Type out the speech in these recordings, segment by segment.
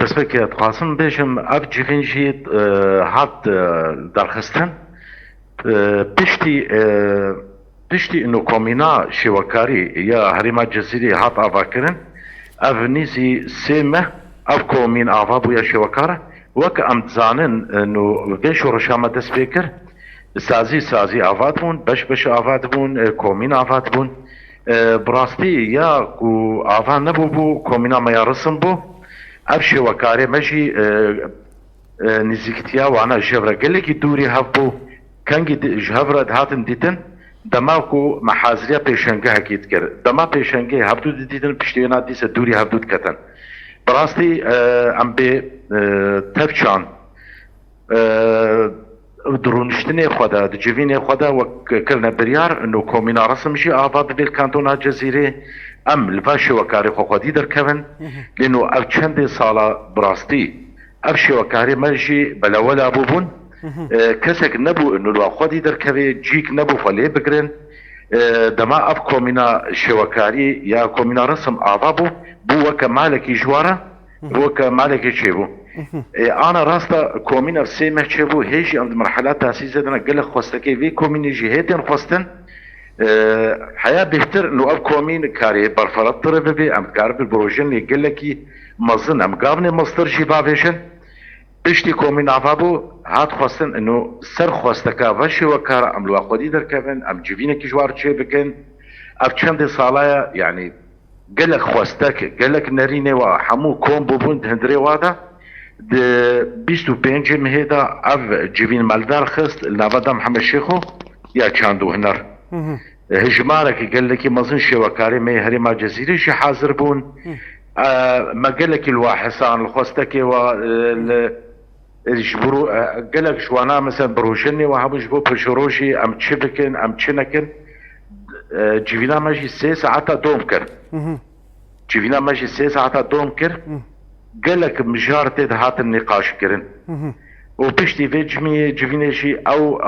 دەستپێکی دەخوازم بێژم ئەف جیڤێنژی هات دەرخستن پشتی ئینۆ کۆمینا شێوەکاری یا هەرێما جەزیرەی هات ئاواکردن ئەف نیزی سێ مەه ئەف کۆمین ئاوا بووە شێوەکارە وەک ئەم دزانن vê şoreşa dest pê kir sazî ava dibûn beş ava dibûn komîn ava dibûn bi rastî ya ku ava nebû bû komîna me ya risim bû ev şêwekarê me jî nêzîktiya wana ji hev re gelekî dûrî hev bû kengî ji hev re dihatin dîtin dema ku me haziriya pêşengehekî dikir dema pêşengehê hevdû didîtin piştî wêna dîse dûrî hevdû diketin bi rastî em bê tevçan درونشتنê xwe de di civînê xwe de wek kirine biryar û komîna resim jî ava dibe kantona Cezîrê em li ver şêwekarê xwe xwedî derkevin lêno ev çendê sala bi rastî ev şêwekarê me jî belewela bûbûn kesek nebû û li xwedî derkevê cîk nebû xwe lê bigirin dema ev komîna şêwekarî ya komîna resim ava bû weke malekî ji we re weke malekê çêbû ana rasta komîna sê meh çêbû hê jî em di merhela tasîzê de ne gelek xwestekê vê komînê jî hê tên xwestin heya bêhtir û ev komîn karê berferettir bibe em dikaribin projenê gelekî mezin em gavnê meztir jî bavêjin piştî komîn ava bû hat xwestin û ser xwesteka ve şêwekara em li we xwedî derkevin em civînekî ji war çê bikin ev çendê salaya yanî gelek xwestek gelek nerînê we hemû kom bûbûn di hundirê we de di 25 mehê de ev civîn meldar xist li nava da Mihemed Şêxo ya çand û huner hejmarekî gelekî mezin şêwekarê me herêma Cezîrê jî hazir bûn me gelekî li we hesan li xwestekê we ji bo gelek ji wana mesela birojinê we hebû ji bo pişirojî em çi bikin em çi nekin civîna me jî 3 saeta dom kir civîna me jî 3 saeta dom kir gelek mijar tê dihatin nîqaşkirin û piştî vê civînê jî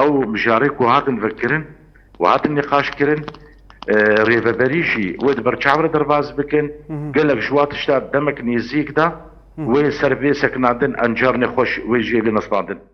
ew mijarê ku hatin vekirin û hatin nîqaşkirin rêveberî jî wê di berçavre derbas bikin gelek ji wa tişta demek nêzik da wê ser vê sekinandin encarnê xweş wê jê lê nesnandin